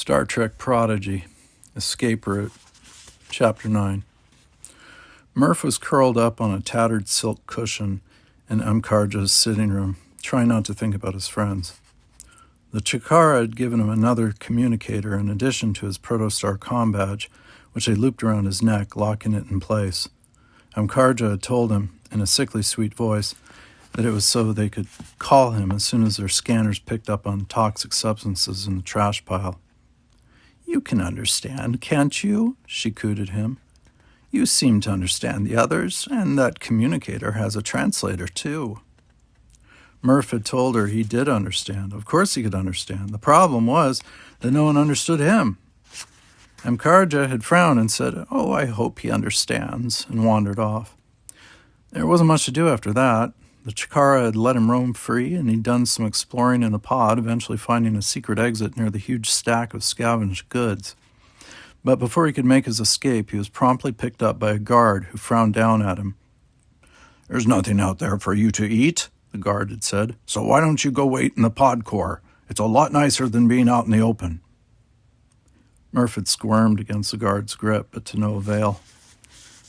Star Trek Prodigy, Escape Route, Chapter 9. Murph was curled up on a tattered silk cushion in Amkarja's sitting room, trying not to think about his friends. The Chikara had given him another communicator in addition to his Protostar comm badge, which they looped around his neck, locking it in place. Amkarja had told him, in a sickly sweet voice, that it was so they could call him as soon as their scanners picked up on toxic substances in the trash pile. "You can understand, can't you?" she cooed at him. "You seem to understand the others, and that communicator has a translator, too." Murph had told her he did understand. Of course he could understand. The problem was that no one understood him. Amkarja had frowned and said, "Oh, I hope he understands," and wandered off. There wasn't much to do after that. The Chikara had let him roam free, and he'd done some exploring in the pod, eventually finding a secret exit near the huge stack of scavenged goods. But before he could make his escape, he was promptly picked up by a guard who frowned down at him. "There's nothing out there for you to eat," the guard had said, "so why don't you go wait in the pod core? It's a lot nicer than being out in the open." Murph had squirmed against the guard's grip, but to no avail.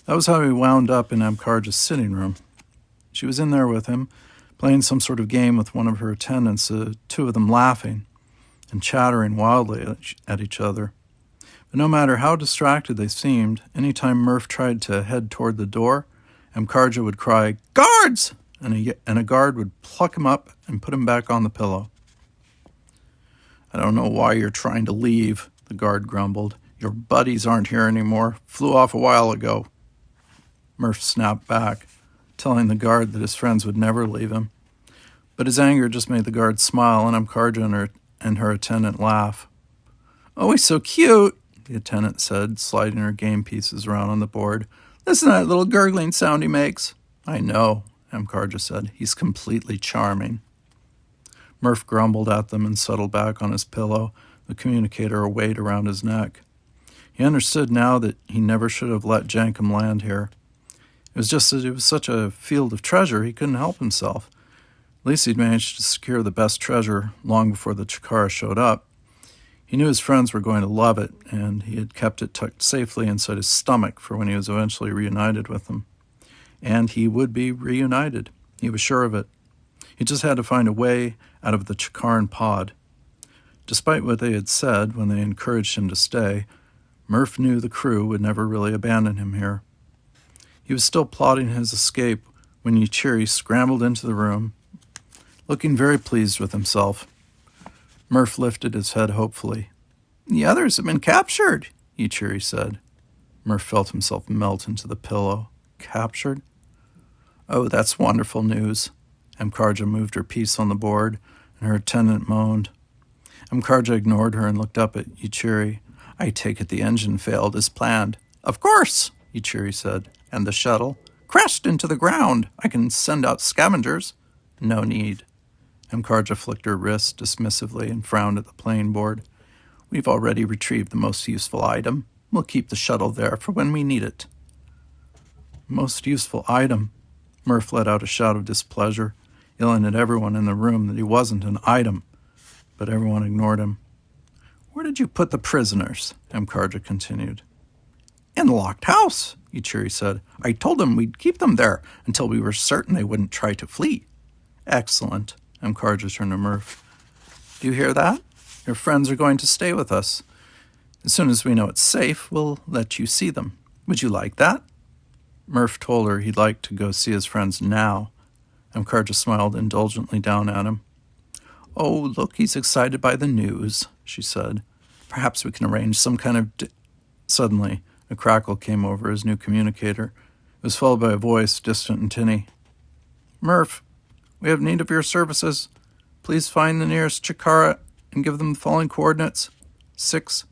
That was how he wound up in Amkarja's sitting room. She was in there with him, playing some sort of game with one of her attendants, the two of them laughing and chattering wildly at each other. But no matter how distracted they seemed, any time Murph tried to head toward the door, Amkarja would cry, "Guards!" and a guard would pluck him up and put him back on the pillow. "I don't know why you're trying to leave," the guard grumbled. "Your buddies aren't here anymore. Flew off a while ago." Murph snapped back, telling the guard that his friends would never leave him. But his anger just made the guard smile and Amkarja and her attendant laugh. "Oh, he's so cute," the attendant said, sliding her game pieces around on the board. "Listen to that little gurgling sound he makes." "I know," Amkarja said. "He's completely charming." Murph grumbled at them and settled back on his pillow, the communicator a weight around his neck. He understood now that he never should have let Jankum land here. It was just that it was such a field of treasure he couldn't help himself. At least he'd managed to secure the best treasure long before the Chikara showed up. He knew his friends were going to love it, and he had kept it tucked safely inside his stomach for when he was eventually reunited with them. And he would be reunited. He was sure of it. He just had to find a way out of the Chikaran pod. Despite what they had said when they encouraged him to stay, Murph knew the crew would never really abandon him here. He was still plotting his escape when Yuchiri scrambled into the room, looking very pleased with himself. Murph lifted his head hopefully. "The others have been captured," Yuchiri said. Murph felt himself melt into the pillow. "Captured? Oh, that's wonderful news." Amkarja moved her piece on the board, and her attendant moaned. Amkarja ignored her and looked up at Yuchiri. "I take it the engine failed as planned." "Of course," Yuchiri said. "And the shuttle?" "Crashed into the ground. I can send out scavengers." "No need." Amkarja flicked her wrist dismissively and frowned at the playing board. "We've already retrieved the most useful item. We'll keep the shuttle there for when we need it." Most useful item? Murph let out a shout of displeasure, yelling at everyone in the room that he wasn't an item, but everyone ignored him. "Where did you put the prisoners?" Amkarja continued. "In the locked house," Yuchiri said. "I told them we'd keep them there until we were certain they wouldn't try to flee." "Excellent," Amkarja turned to Murph. "Do you hear that? Your friends are going to stay with us. As soon as we know it's safe, we'll let you see them. Would you like that?" Murph told her he'd like to go see his friends now. Amkarja smiled indulgently down at him. "Oh, look, he's excited by the news," she said. "Perhaps we can arrange some kind of..." Suddenly, a crackle came over his new communicator. It was followed by a voice, distant and tinny. "Murph, we have need of your services. Please find the nearest Chikara and give them the following coordinates: 6,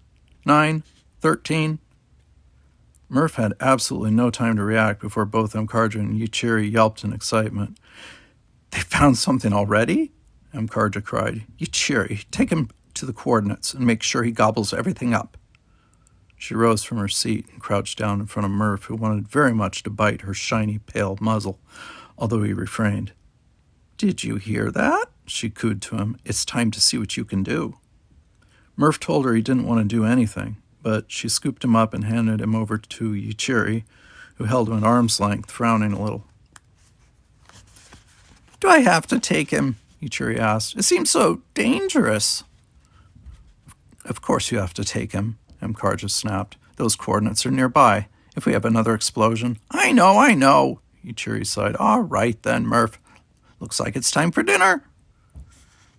9, 13. Murph had absolutely no time to react before both Amkarja and Yuchiri yelped in excitement. "They found something already?" Amkarja cried. "Yuchiri, take him to the coordinates and make sure he gobbles everything up." She rose from her seat and crouched down in front of Murph, who wanted very much to bite her shiny, pale muzzle, although he refrained. "Did you hear that?" she cooed to him. "It's time to see what you can do." Murph told her he didn't want to do anything, but she scooped him up and handed him over to Yuichiri, who held him at arm's length, frowning a little. "Do I have to take him?" Yuichiri asked. "It seems so dangerous." "Of course you have to take him," Karja snapped. "Those coordinates are nearby. If we have another explosion—" I know, Yuichiri sighed. "All right then, Murph. Looks like it's time for dinner."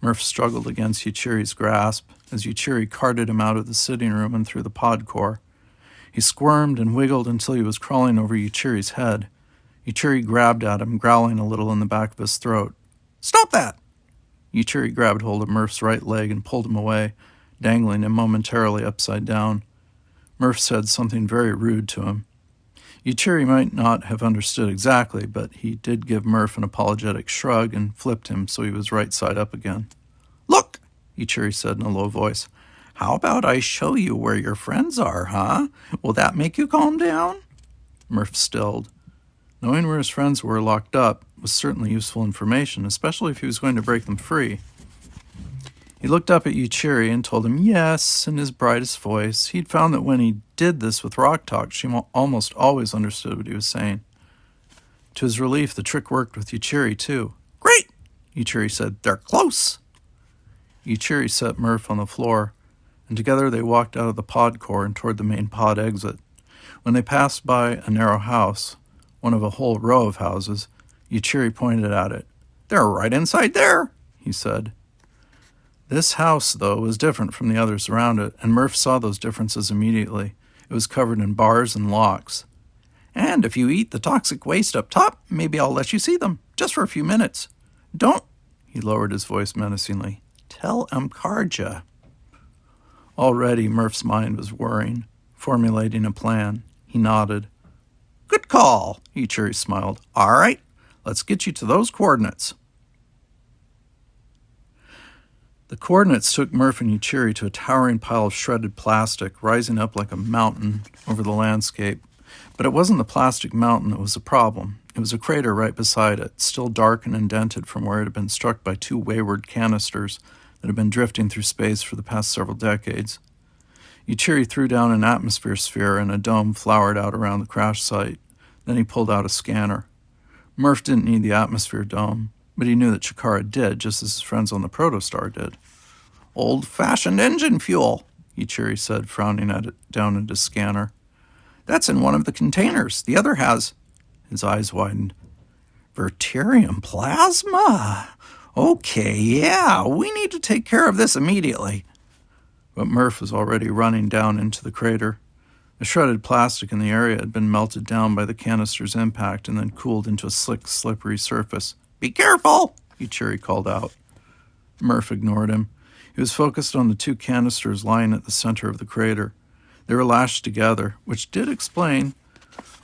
Murph struggled against Yuichiri's grasp as Yuichiri carted him out of the sitting room and through the pod core. He squirmed and wiggled until he was crawling over Yuichiri's head. Yuichiri grabbed at him, growling a little in the back of his throat. "Stop that!" Yuichiri grabbed hold of Murph's right leg and pulled him away, dangling him momentarily upside down. Murph said something very rude to him. Yuichiri might not have understood exactly, but he did give Murph an apologetic shrug and flipped him so he was right side up again. "Look," Yuichiri said in a low voice, "how about I show you where your friends are, huh? Will that make you calm down?" Murph stilled. Knowing where his friends were locked up was certainly useful information, especially if he was going to break them free. He looked up at Yuichiri and told him yes in his brightest voice. He'd found that when he did this with Rock Talk, she almost always understood what he was saying. To his relief, the trick worked with Yuichiri, too. "Great," Yuichiri said. "They're close." Yuichiri set Murph on the floor, and together they walked out of the pod core and toward the main pod exit. When they passed by a narrow house, one of a whole row of houses, Yuichiri pointed at it. "They're right inside there," he said. This house, though, was different from the others around it, and Murph saw those differences immediately. It was covered in bars and locks. "And if you eat the toxic waste up top, maybe I'll let you see them, just for a few minutes. Don't," he lowered his voice menacingly, "tell Karja." Already Murph's mind was whirring, formulating a plan. He nodded. "Good call," Yuichiri smiled. "All right, let's get you to those coordinates." The coordinates took Murph and Yuichiri to a towering pile of shredded plastic, rising up like a mountain over the landscape. But it wasn't the plastic mountain that was the problem. It was a crater right beside it, still dark and indented from where it had been struck by two wayward canisters that had been drifting through space for the past several decades. Yuichiri threw down an atmosphere sphere and a dome flowered out around the crash site. Then he pulled out a scanner. Murph didn't need the atmosphere dome, but he knew that Chikara did, just as his friends on the Protostar did. "Old-fashioned engine fuel," Yuichiri said, frowning at it down at his scanner. "That's in one of the containers. The other has—" His eyes widened. "Verterium plasma? Okay, yeah, we need to take care of this immediately." But Murph was already running down into the crater. The shredded plastic in the area had been melted down by the canister's impact and then cooled into a slick, slippery surface. "Be careful," Yuichiri called out. Murph ignored him. He was focused on the two canisters lying at the center of the crater. They were lashed together, which did explain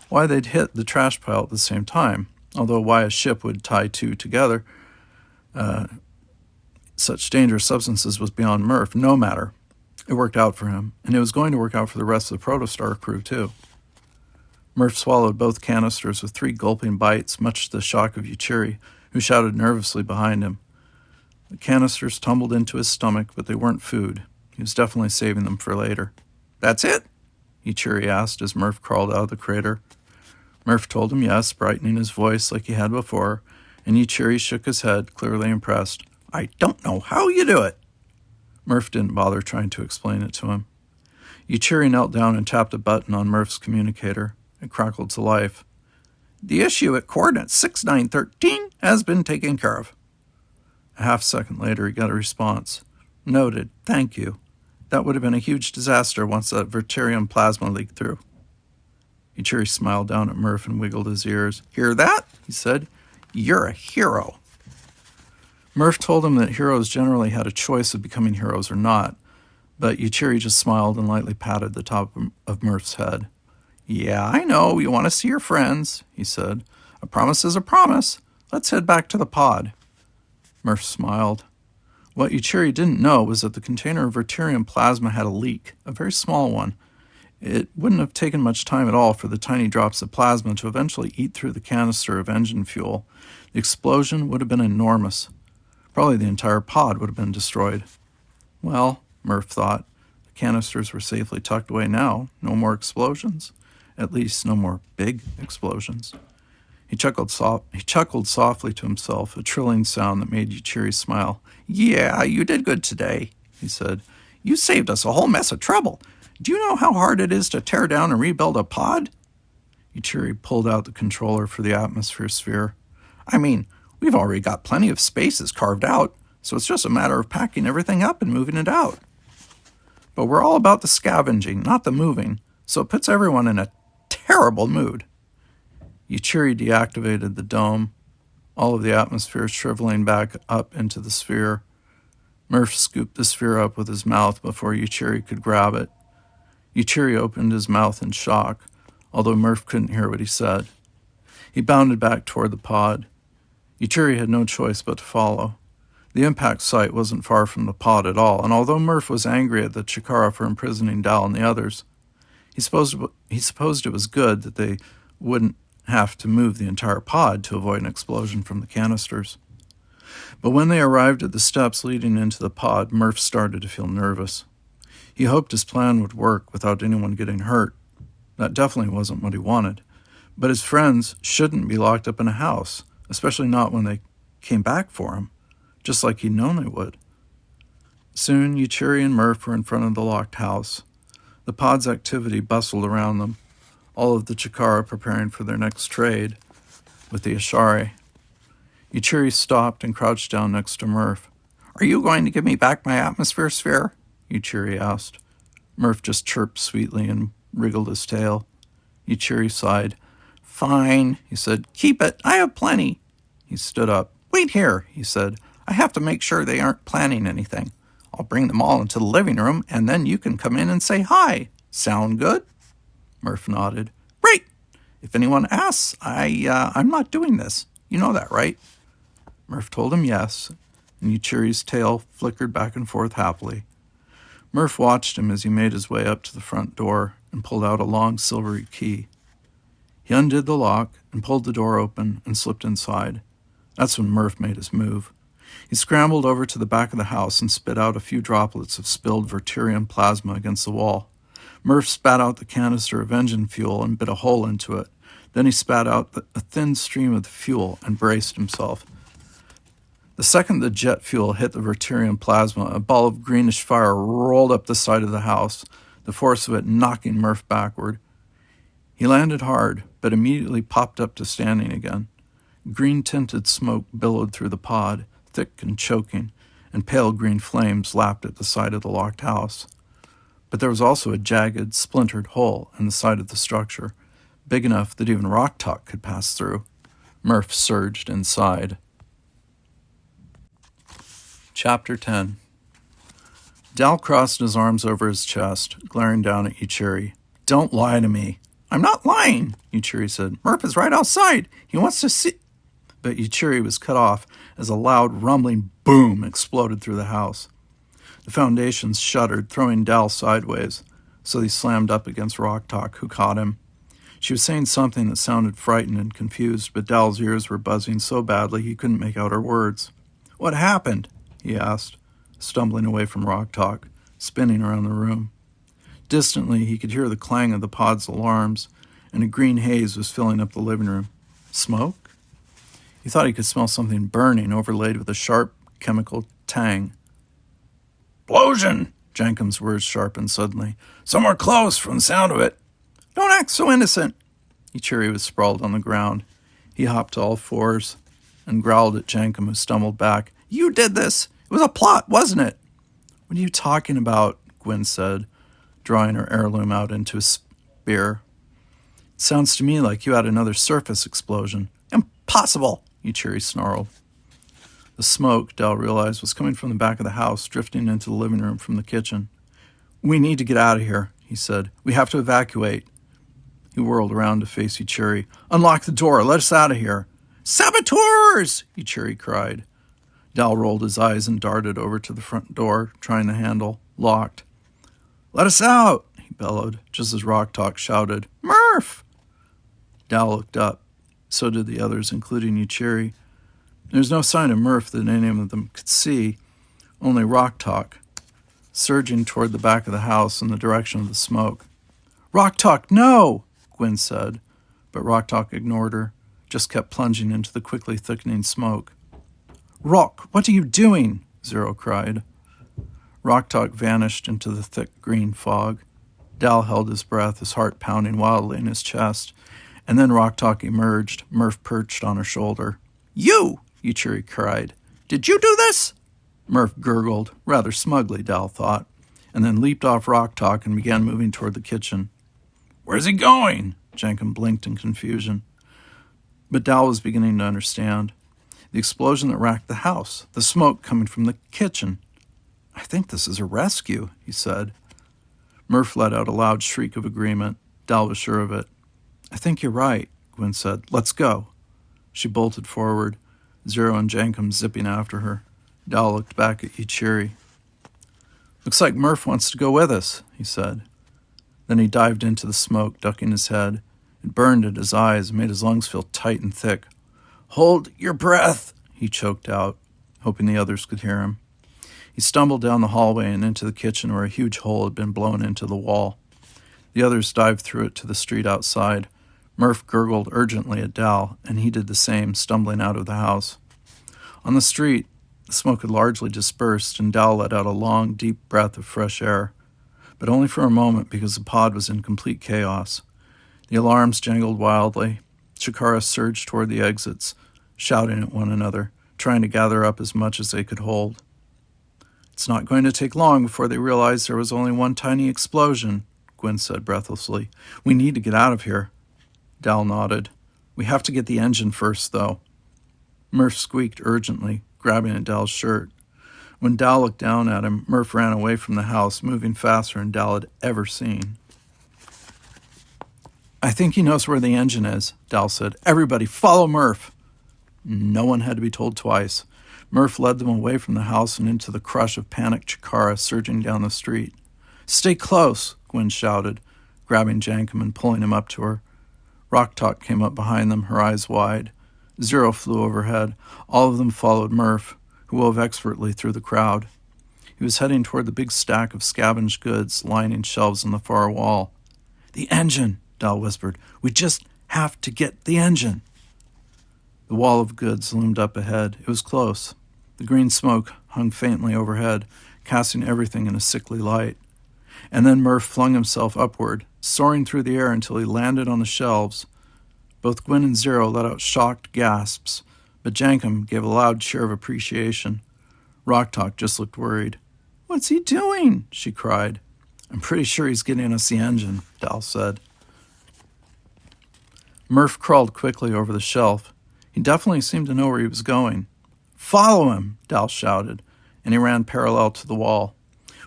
why they'd hit the trash pile at the same time, although why a ship would tie two together such dangerous substances was beyond Murph. No matter. It worked out for him, and it was going to work out for the rest of the Protostar crew, too. Murph swallowed both canisters with 3 gulping bites, much to the shock of Yuichiri, who shouted nervously behind him. The canisters tumbled into his stomach, but they weren't food. He was definitely saving them for later. "That's it?" Yuichiri asked as Murph crawled out of the crater. Murph told him yes, brightening his voice like he had before, and Yuichiri shook his head, clearly impressed. "I don't know how you do it." Murph didn't bother trying to explain it to him. Yuichiri knelt down and tapped a button on Murph's communicator. It crackled to life. "The issue at coordinate 6913 has been taken care of." A half-second later, he got a response. "Noted. Thank you. That would have been a huge disaster once that Verterium plasma leaked through." Yuichiri smiled down at Murph and wiggled his ears. "Hear that?" he said. "You're a hero." Murph told him that heroes generally had a choice of becoming heroes or not, but Yuichiri just smiled and lightly patted the top of Murph's head. "Yeah, I know, you want to see your friends," he said. "A promise is a promise. Let's head back to the pod." Murph smiled. What Yuichiri didn't know was that the container of Verterium plasma had a leak, a very small one. It wouldn't have taken much time at all for the tiny drops of plasma to eventually eat through the canister of engine fuel. The explosion would have been enormous. Probably the entire pod would have been destroyed. Well, Murph thought. The canisters were safely tucked away now. No more explosions. At least no more big explosions. He chuckled softly to himself, a trilling sound that made Yuichiri smile. "Yeah, you did good today," he said. "You saved us a whole mess of trouble. Do you know how hard it is to tear down and rebuild a pod?" Yuichiri pulled out the controller for the atmosphere sphere. "I mean, we've already got plenty of spaces carved out, so it's just a matter of packing everything up and moving it out. But we're all about the scavenging, not the moving, so it puts everyone in a terrible mood." Yuichiri deactivated the dome, all of the atmosphere shriveling back up into the sphere. Murph scooped the sphere up with his mouth before Yuichiri could grab it. Yuichiri opened his mouth in shock, although Murph couldn't hear what he said. He bounded back toward the pod. Yuichiri had no choice but to follow. The impact site wasn't far from the pod at all, and although Murph was angry at the Chikara for imprisoning Dal and the others, he supposed it was good that they wouldn't have to move the entire pod to avoid an explosion from the canisters. But when they arrived at the steps leading into the pod, Murph started to feel nervous. He hoped his plan would work without anyone getting hurt. That definitely wasn't what he wanted. But his friends shouldn't be locked up in a house, especially not when they came back for him, just like he'd known they would. Soon, Yuichiri and Murph were in front of the locked house. The pod's activity bustled around them, all of the Chikara preparing for their next trade with the Ashari. Yuichiri stopped and crouched down next to Murph. "Are you going to give me back my atmosphere sphere?" Yuichiri asked. Murph just chirped sweetly and wriggled his tail. Yuichiri sighed. "Fine," he said. "Keep it. I have plenty." He stood up. "Wait here," he said. "I have to make sure they aren't planning anything. I'll bring them all into the living room, and then you can come in and say hi. Sound good?" Murph nodded. "Great. If anyone asks, I'm not doing this. You know that, right?" Murph told him yes, and Yuichiri's tail flickered back and forth happily. Murph watched him as he made his way up to the front door and pulled out a long silvery key. He undid the lock and pulled the door open and slipped inside. That's when Murph made his move. He scrambled over to the back of the house and spit out a few droplets of spilled Verterium plasma against the wall. Murph spat out the canister of engine fuel and bit a hole into it. Then he spat out a thin stream of the fuel and braced himself. The second the jet fuel hit the Verterium plasma, a ball of greenish fire rolled up the side of the house, the force of it knocking Murph backward. He landed hard, but immediately popped up to standing again. Green-tinted smoke billowed through the pod, thick and choking, and pale green flames lapped at the side of the locked house. But there was also a jagged, splintered hole in the side of the structure, big enough that even Rock Talk could pass through. Murph surged inside. Chapter 10. Dal crossed his arms over his chest, glaring down at Yuichiri. "Don't lie to me." "I'm not lying," Yuichiri said. "Murph is right outside. He wants to see—" But Yuichiri was cut off as a loud, rumbling boom exploded through the house. The foundations shuddered, throwing Dal sideways, so he slammed up against Rock Talk, who caught him. She was saying something that sounded frightened and confused, but Dal's ears were buzzing so badly he couldn't make out her words. "What happened?" he asked, stumbling away from Rock Talk, spinning around the room. Distantly, he could hear the clang of the pod's alarms, and a green haze was filling up the living room. Smoke? He thought he could smell something burning, overlaid with a sharp chemical tang. "Explosion!" Jenkins's words sharpened suddenly. "Somewhere close from the sound of it." "Don't act so innocent." Yuichiri was sprawled on the ground. He hopped to all fours and growled at Jenkin, who stumbled back. "You did this! It was a plot, wasn't it?" "What are you talking about?" Gwen said, drawing her heirloom out into a spear. "It sounds to me like you had another surface explosion." "Impossible!" Yuichiri snarled. The smoke, Dal realized, was coming from the back of the house, drifting into the living room from the kitchen. "We need to get out of here," he said. "We have to evacuate." He whirled around to face Yuichiri. "Unlock the door. Let us out of here." "Saboteurs!" Yuichiri cried. Dal rolled his eyes and darted over to the front door, trying the handle. Locked. "Let us out!" he bellowed, just as Rock Talk shouted, "Murph!" Dal looked up. So did the others, including Yuichiri. There was no sign of Murph that any of them could see, only Rock Talk. surging toward the back of the house in the direction of the smoke. "Rock Talk, no!" Gwen said, but Rock Talk ignored her, just kept plunging into the quickly thickening smoke. "Rock, what are you doing?" Zero cried. Rock Talk vanished into the thick green fog. Dal held his breath, his heart pounding wildly in his chest, and then Rock Talk emerged, Murph perched on her shoulder. "You!" Ichiri cried. "Did you do this?" Murph gurgled, rather smugly, Dal thought, and then leaped off Rock Talk and began moving toward the kitchen. "Where's he going?" Jenkin blinked in confusion. But Dal was beginning to understand. The explosion that racked the house, the smoke coming from the kitchen. "I think this is a rescue," he said. Murph let out a loud shriek of agreement. Dal was sure of it. "I think you're right," Gwen said. "Let's go." She bolted forward, Zero and Jankum zipping after her. Dal looked back at Ichiri. "Looks like Murph wants to go with us," he said. Then he dived into the smoke, ducking his head. It burned at his eyes and made his lungs feel tight and thick. "Hold your breath," he choked out, hoping the others could hear him. He stumbled down the hallway and into the kitchen where a huge hole had been blown into the wall. The others dived through it to the street outside. Murph gurgled urgently at Dal, and he did the same, stumbling out of the house. On the street, the smoke had largely dispersed, and Dal let out a long, deep breath of fresh air, but only for a moment because the pod was in complete chaos. The alarms jangled wildly. Chikara surged toward the exits, shouting at one another, trying to gather up as much as they could hold. "It's not going to take long before they realize there was only one tiny explosion," Gwen said breathlessly. "We need to get out of here." Dal nodded. "We have to get the engine first, though." Murph squeaked urgently, grabbing at Dal's shirt. When Dal looked down at him, Murph ran away from the house, moving faster than Dal had ever seen. "I think he knows where the engine is," Dal said. "Everybody, follow Murph." No one had to be told twice. Murph led them away from the house and into the crush of panicked Chikara surging down the street. "Stay close," Gwen shouted, grabbing Jankum and pulling him up to her. Rock Talk came up behind them, her eyes wide. Zero flew overhead. All of them followed Murph, who wove expertly through the crowd. He was heading toward the big stack of scavenged goods lining shelves on the far wall. "The engine," Dal whispered. "We just have to get the engine." The wall of goods loomed up ahead. It was close. The green smoke hung faintly overhead, casting everything in a sickly light. And then Murph flung himself upward, soaring through the air until he landed on the shelves. Both Gwen and Zero let out shocked gasps, but Jankum gave a loud cheer of appreciation. Rock Talk just looked worried. "What's he doing?" she cried. "I'm pretty sure he's getting us the engine," Dal said. Murph crawled quickly over the shelf. He definitely seemed to know where he was going. "Follow him," Dal shouted, and he ran parallel to the wall.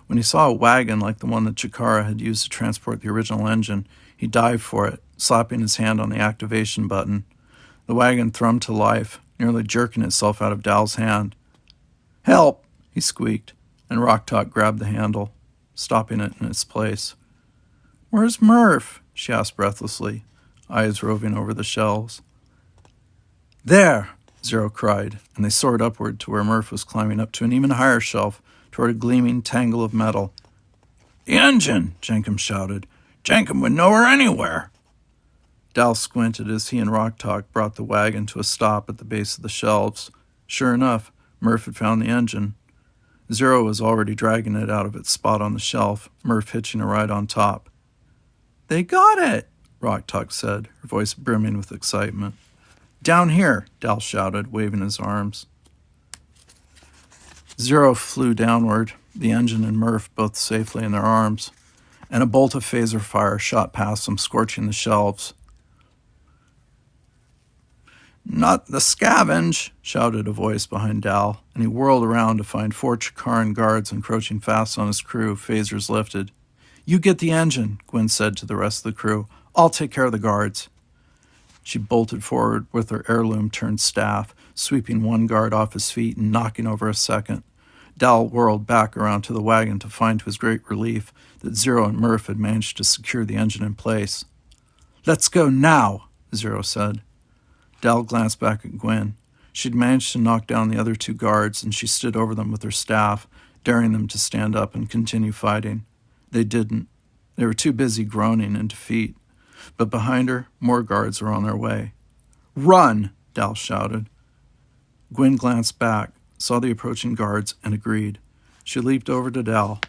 When he saw a wagon like the one that Chikara had used to transport the original engine, he dived for it, slapping his hand on the activation button. The wagon thrummed to life, nearly jerking itself out of Dal's hand. "Help!" he squeaked, and Rock Talk grabbed the handle, stopping it in its place. "Where's Murph?" she asked breathlessly, eyes roving over the shelves. "There!" Zero cried, and they soared upward to where Murph was climbing up to an even higher shelf, toward a gleaming tangle of metal. "The engine!" Jankum shouted. "Jankum would know her anywhere!" Dal squinted as he and Rock Talk brought the wagon to a stop at the base of the shelves. Sure enough, Murph had found the engine. Zero was already dragging it out of its spot on the shelf, Murph hitching a ride on top. "They got it!" Rock Talk said, her voice brimming with excitement. "Down here!" Dal shouted, waving his arms. Zero flew downward, the engine and Murph both safely in their arms, and a bolt of phaser fire shot past them, scorching the shelves. "Not the scavenge!" shouted a voice behind Dal, and he whirled around to find 4 Chikaran guards encroaching fast on his crew, phasers lifted. "You get the engine," Gwen said to the rest of the crew. "I'll take care of the guards." She bolted forward with her heirloom-turned staff, sweeping one guard off his feet and knocking over a second. Dal whirled back around to the wagon to find to his great relief that Zero and Murph had managed to secure the engine in place. "Let's go now," Zero said. Dal glanced back at Gwen. She'd managed to knock down the other 2 guards, and she stood over them with her staff, daring them to stand up and continue fighting. They didn't. They were too busy groaning in defeat. But behind her, more guards were on their way. "Run!" Dal shouted. Gwen glanced back, saw the approaching guards, and agreed. She leaped over to Dal,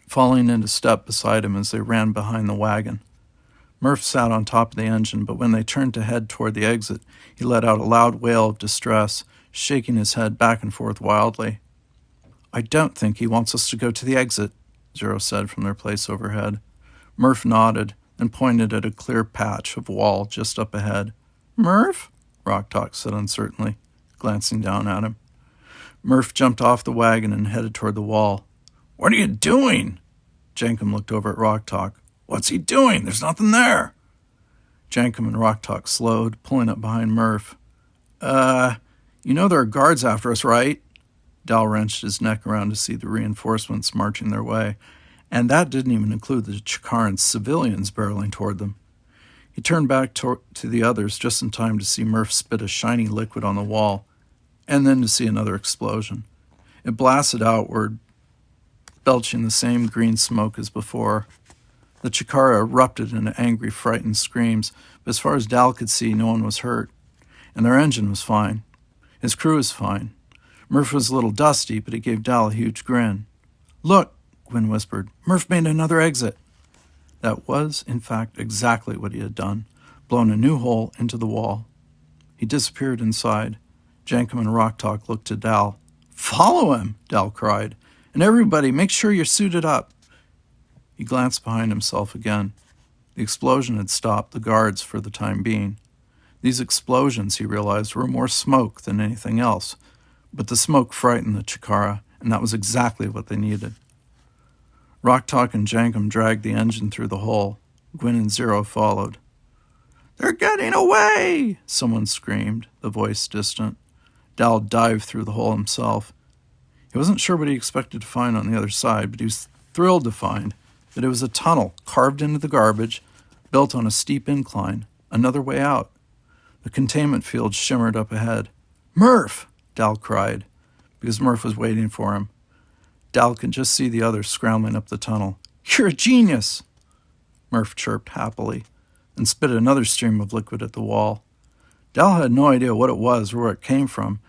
falling into step beside him as they ran behind the wagon. Murph sat on top of the engine, but when they turned to head toward the exit, he let out a loud wail of distress, shaking his head back and forth wildly. "I don't think he wants us to go to the exit," Zero said from their place overhead. Murph nodded and pointed at a clear patch of wall just up ahead. "Murph?" Rock-Talk said uncertainly, glancing down at him. Murph jumped off the wagon and headed toward the wall. "What are you doing?" Jankum looked over at Rock-Talk. "What's he doing? There's nothing there." Jankum and Rock-Talk slowed, pulling up behind Murph. You know there are guards after us, right?" Dal wrenched his neck around to see the reinforcements marching their way, and that didn't even include the Chikaran civilians barreling toward them. He turned back to the others just in time to see Murph spit a shiny liquid on the wall, and then to see another explosion. It blasted outward, belching the same green smoke as before. The Chikara erupted into angry, frightened screams, but as far as Dal could see, no one was hurt, and their engine was fine. His crew was fine. Murph was a little dusty, but it gave Dal a huge grin. "Look," Gwyn whispered, "Murph made another exit." That was, in fact, exactly what he had done, blown a new hole into the wall. He disappeared inside. Jankum and Rock-Talk looked to Dal. "Follow him," Dal cried, "and everybody, make sure you're suited up." He glanced behind himself again. The explosion had stopped the guards for the time being. These explosions, he realized, were more smoke than anything else, but the smoke frightened the Chikara, and that was exactly what they needed. Rock-Talk and Jankum dragged the engine through the hole. Gwyn and Zero followed. "They're getting away!" someone screamed, the voice distant. Dal dived through the hole himself. He wasn't sure what he expected to find on the other side, but he was thrilled to find that it was a tunnel carved into the garbage, built on a steep incline, another way out. The containment field shimmered up ahead. "Murph!" Dal cried, because Murph was waiting for him. Dal could just see the others scrambling up the tunnel. "You're a genius!" Murph chirped happily and spit another stream of liquid at the wall. Dal had no idea what it was or where it came from,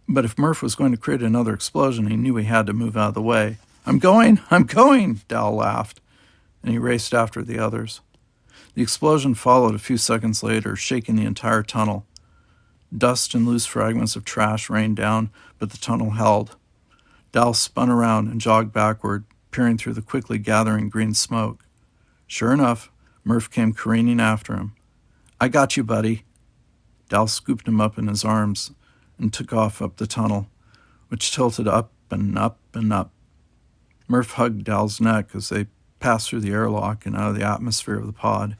but if Murph was going to create another explosion, he knew he had to move out of the way. I'm going! Dal laughed, and he raced after the others. The explosion followed a few seconds later, shaking the entire tunnel. Dust and loose fragments of trash rained down, but the tunnel held. Dal spun around and jogged backward, peering through the quickly gathering green smoke. Sure enough, Murph came careening after him. "I got you, buddy." Dal scooped him up in his arms and took off up the tunnel, which tilted up and up and up. Murph hugged Dal's neck as they passed through the airlock and out of the atmosphere of the pod.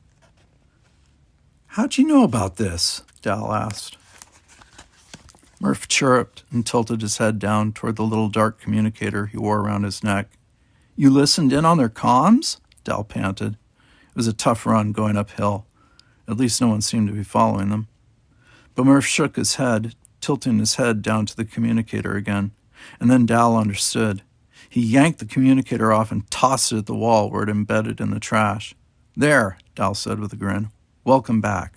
"How'd you know about this?" Dal asked. Murph chirruped and tilted his head down toward the little dark communicator he wore around his neck. "You listened in on their comms?" Dal panted. It was a tough run going uphill. At least no one seemed to be following them. But Murph shook his head, tilting his head down to the communicator again, and then Dal understood. He yanked the communicator off and tossed it at the wall where it embedded in the trash. "There," Dal said with a grin. "Welcome back."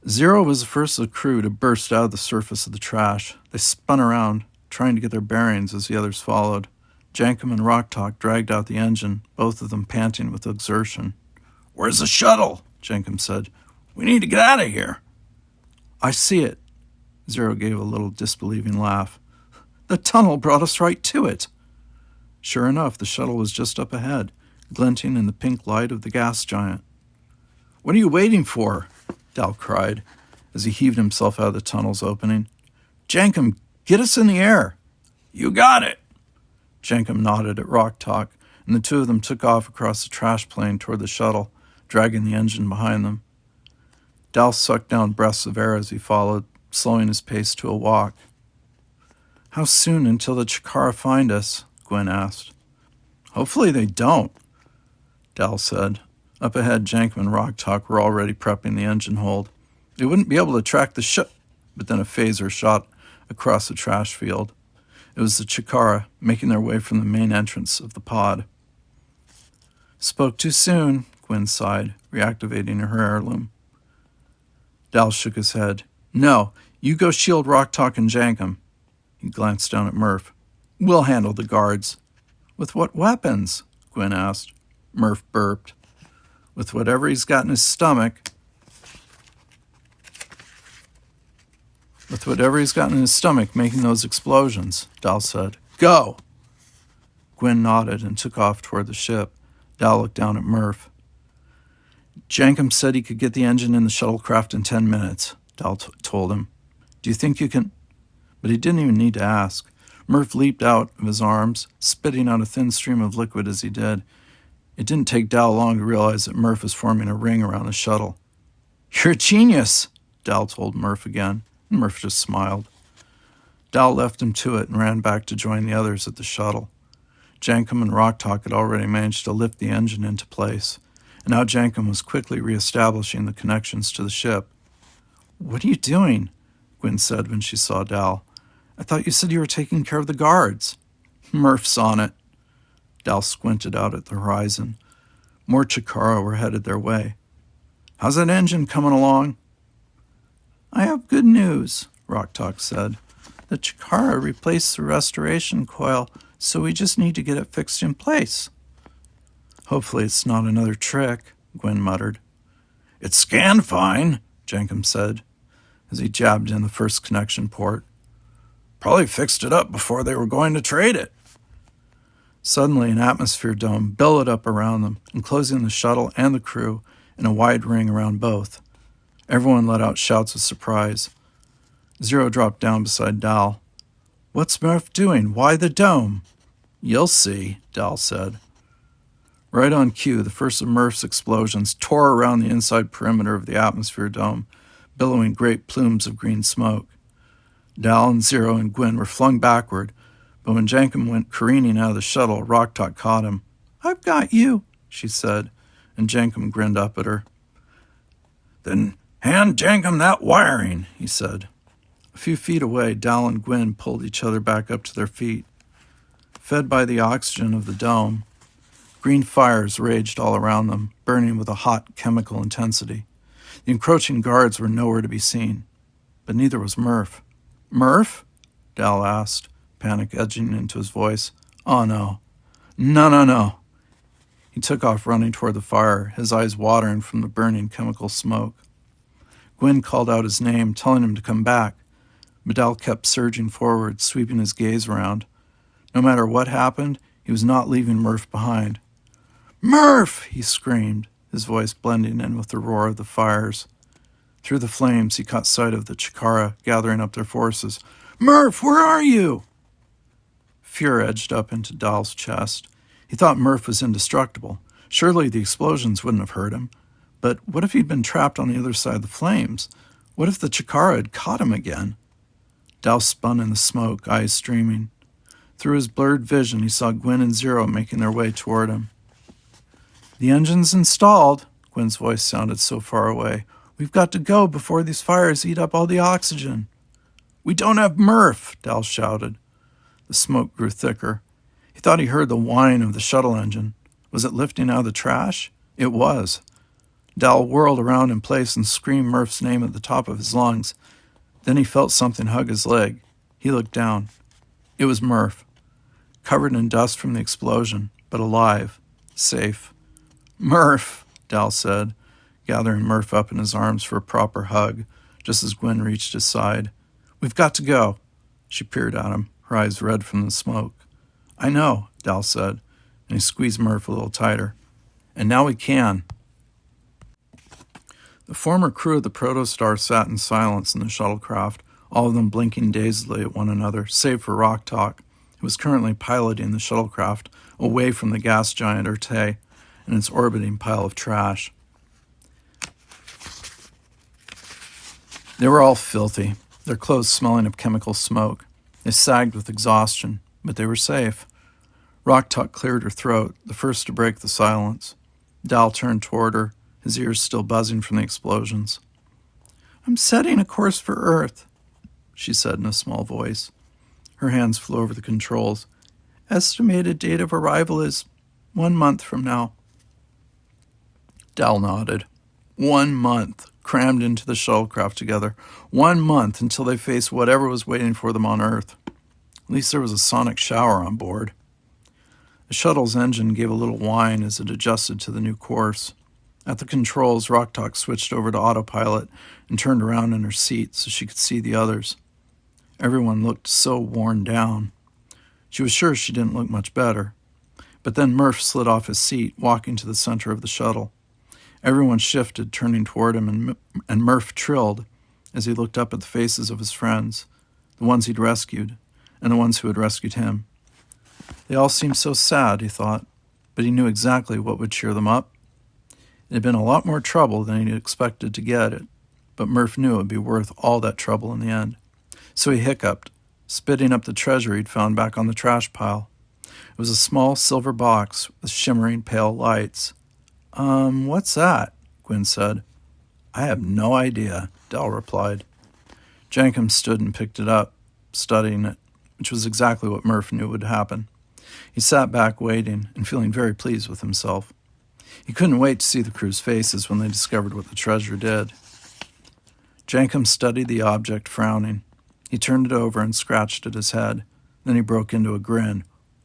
Zero was the first of the crew to burst out of the surface of the trash. They spun around, trying to get their bearings as the others followed. Jankum and Rock-Talk dragged out the engine, both of them panting with exertion. "Where's the shuttle?" Jankum said. "We need to get out of here." "I see it." Zero gave a little disbelieving laugh. "The tunnel brought us right to it." Sure enough, the shuttle was just up ahead, glinting in the pink light of the gas giant. "What are you waiting for?" Dal cried, as he heaved himself out of the tunnel's opening. "Jankum, get us in the air." "You got it." Jankum nodded at Rock-Talk, and the two of them took off across the trash plain toward the shuttle, dragging the engine behind them. Dal sucked down breaths of air as he followed, slowing his pace to a walk. "How soon until the Chikara find us?" Gwyn asked. "Hopefully they don't," Dal said. Up ahead, Jankum and Rock-Talk were already prepping the engine hold. They wouldn't be able to track the ship, but then a phaser shot across the trash field. It was the Chikara, making their way from the main entrance of the pod. "Spoke too soon," Gwen sighed, reactivating her heirloom. Dal shook his head. "No, you go shield Rocktalk and Jankum." He glanced down at Murph. "We'll handle the guards." "With what weapons?" Gwen asked. Murph burped. "With whatever he's got in his stomach." "With whatever he's got in his stomach making those explosions," Dal said. "Go!" Gwen nodded and took off toward the ship. Dal looked down at Murph. "Jankum said he could get the engine in the shuttlecraft in 10 minutes, Dal told him. "Do you think you can—" But he didn't even need to ask. Murph leaped out of his arms, spitting out a thin stream of liquid as he did. It didn't take Dal long to realize that Murph was forming a ring around the shuttle. "You're a genius," Dal told Murph again, and Murph just smiled. Dal left him to it and ran back to join the others at the shuttle. Jankum and Rocktalk had already managed to lift the engine into place, and now Jankum was quickly reestablishing the connections to the ship. "What are you doing?" Gwen said when she saw Dal. "I thought you said you were taking care of the guards." "Murph's on it." Dal squinted out at the horizon. More Chikara were headed their way. "How's that engine coming along?" "I have good news," Rocktalk said. "The Chikara replaced the restoration coil, so we just need to get it fixed in place." "Hopefully it's not another trick," Gwen muttered. "It's scanned fine," Jankum said, as he jabbed in the first connection port. "Probably fixed it up before they were going to trade it." Suddenly, an atmosphere dome billowed up around them, enclosing the shuttle and the crew in a wide ring around both. Everyone let out shouts of surprise. Zero dropped down beside Dal. "What's Murph doing? Why the dome?" "You'll see," Dal said. Right on cue, the first of Murph's explosions tore around the inside perimeter of the atmosphere dome, billowing great plumes of green smoke. Dal and Zero and Gwen were flung backward, but when Jankum went careening out of the shuttle, Rocktalk caught him. "I've got you," she said, and Jankum grinned up at her. "Then hand Jankum that wiring," he said. A few feet away, Dal and Gwen pulled each other back up to their feet. Fed by the oxygen of the dome, green fires raged all around them, burning with a hot chemical intensity. The encroaching guards were nowhere to be seen, but neither was Murph. "Murph?" Dal asked, panic edging into his voice. "Oh, no. No. He took off running toward the fire, his eyes watering from the burning chemical smoke. Gwen called out his name, telling him to come back, but Dal kept surging forward, sweeping his gaze around. No matter what happened, he was not leaving Murph behind. "Murph!" he screamed, his voice blending in with the roar of the fires. Through the flames, he caught sight of the Chikara gathering up their forces. "Murph, where are you?" Fear edged up into Dal's chest. He thought Murph was indestructible. Surely the explosions wouldn't have hurt him. But what if he'd been trapped on the other side of the flames? What if the Chikara had caught him again? Dal spun in the smoke, eyes streaming. Through his blurred vision, he saw Gwen and Zero making their way toward him. "The engine's installed," Gwen's voice sounded so far away. "We've got to go before these fires eat up all the oxygen." "We don't have Murph," Dal shouted. The smoke grew thicker. He thought he heard the whine of the shuttle engine. Was it lifting out of the trash? It was. Dal whirled around in place and screamed Murph's name at the top of his lungs. Then he felt something hug his leg. He looked down. It was Murph, covered in dust from the explosion, but alive, safe. "Murph," Dal said, gathering Murph up in his arms for a proper hug, just as Gwen reached his side. "We've got to go." She peered at him, her eyes red from the smoke. "I know," Dal said, and he squeezed Murph a little tighter. "And now we can." The former crew of the Protostar sat in silence in the shuttlecraft, all of them blinking dazedly at one another, save for Rocktalk, who was currently piloting the shuttlecraft away from the gas giant Urte and its orbiting pile of trash. They were all filthy, their clothes smelling of chemical smoke. They sagged with exhaustion, but they were safe. Rocktalk cleared her throat, the first to break the silence. Dal turned toward her, his ears still buzzing from the explosions. "I'm setting a course for Earth." she said in a small voice. Her hands flew over the controls. Estimated date of arrival is 1 month from now. Dal nodded. 1 month, crammed into the shuttlecraft together. 1 month until they faced whatever was waiting for them on Earth. At least there was a sonic shower on board. The shuttle's engine gave a little whine as it adjusted to the new course. At the controls, Rocktalk switched over to autopilot and turned around in her seat so she could see the others. Everyone looked so worn down. She was sure she didn't look much better. But then Murph slid off his seat, walking to the center of the shuttle. Everyone shifted, turning toward him, and Murph trilled as he looked up at the faces of his friends, the ones he'd rescued, and the ones who had rescued him. They all seemed so sad, he thought, but he knew exactly what would cheer them up. It had been a lot more trouble than he'd expected to get it, but Murph knew it would be worth all that trouble in the end. So he hiccuped, spitting up the treasure he'd found back on the trash pile. It was a small silver box with shimmering pale lights. What's that?" Gwyn said. "I have no idea," Dal replied. Jankum stood and picked it up, studying it, which was exactly what Murph knew would happen. He sat back waiting and feeling very pleased with himself. He couldn't wait to see the crew's faces when they discovered what the treasure did. Jankum studied the object, frowning. He turned it over and scratched at his head. Then he broke into a grin.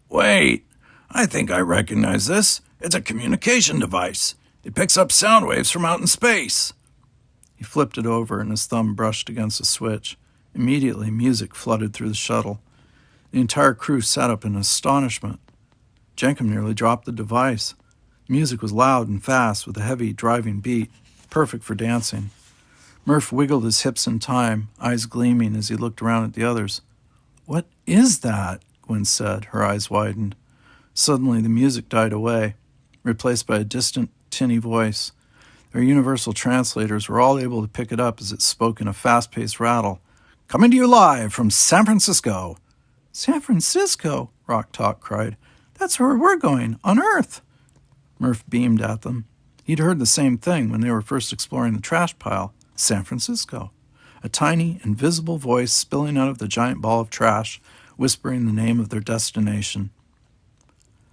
"Wait! I think I recognize this. It's a communication device. It picks up sound waves from out in space." He flipped it over and his thumb brushed against a switch. Immediately, music flooded through the shuttle. The entire crew sat up in astonishment. Jankum nearly dropped the device. The music was loud and fast with a heavy, driving beat, perfect for dancing. Murph wiggled his hips in time, eyes gleaming as he looked around at the others. "What is that?" Gwyn said, her eyes widened. Suddenly, the music died away, replaced by a distant, tinny voice. Their universal translators were all able to pick it up as it spoke in a fast-paced rattle. "Coming to you live from San Francisco." "San Francisco?" Rocktalk cried. "That's where we're going, on Earth." Murph beamed at them. He'd heard the same thing when they were first exploring the trash pile. San Francisco. A tiny, invisible voice spilling out of the giant ball of trash, whispering the name of their destination.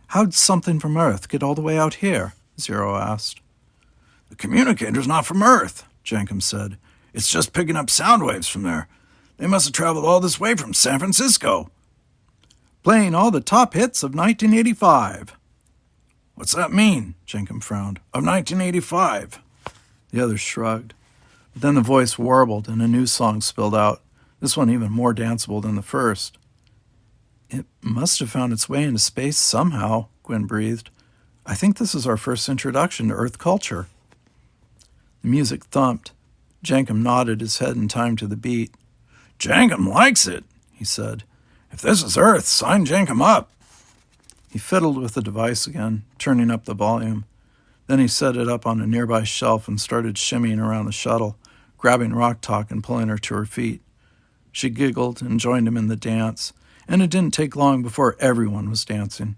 "How'd something from Earth get all the way out here?" Zero asked. "The communicator's not from Earth," Jankum said. "It's just picking up sound waves from there. They must have traveled all this way from San Francisco." "Playing all the top hits of 1985. "What's that mean?" Jankum frowned. "Of 1985? The others shrugged. But then the voice warbled and a new song spilled out, this one even more danceable than the first. "It must have found its way into space somehow," Gwyn breathed. "I think this is our first introduction to Earth culture." The music thumped. Jankum nodded his head in time to the beat. "Jankum likes it," he said. "If this is Earth, sign Jankum up." He fiddled with the device again, turning up the volume. Then he set it up on a nearby shelf and started shimmying around the shuttle, grabbing Rocktalk and pulling her to her feet. She giggled and joined him in the dance, and it didn't take long before everyone was dancing.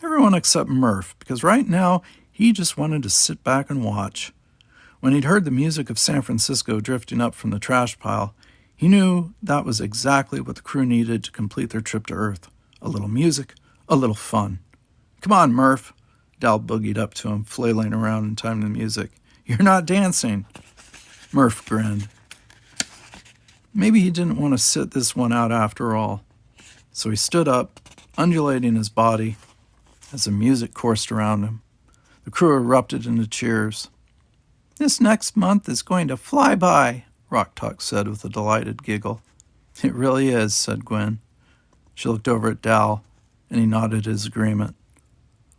Everyone except Murph, because right now he just wanted to sit back and watch. When he'd heard the music of San Francisco drifting up from the trash pile, he knew that was exactly what the crew needed to complete their trip to Earth. A little music, a little fun. "Come on, Murph." Dal boogied up to him, flailing around in time to the music. "You're not dancing." Murph grinned. Maybe he didn't want to sit this one out after all. So he stood up, undulating his body as the music coursed around him. The crew erupted into cheers. "This next month is going to fly by," Rocktalk said with a delighted giggle. "It really is," said Gwyn. She looked over at Dal, and he nodded his agreement.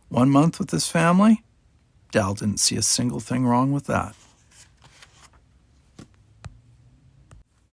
1 month with his family? Dal didn't see a single thing wrong with that.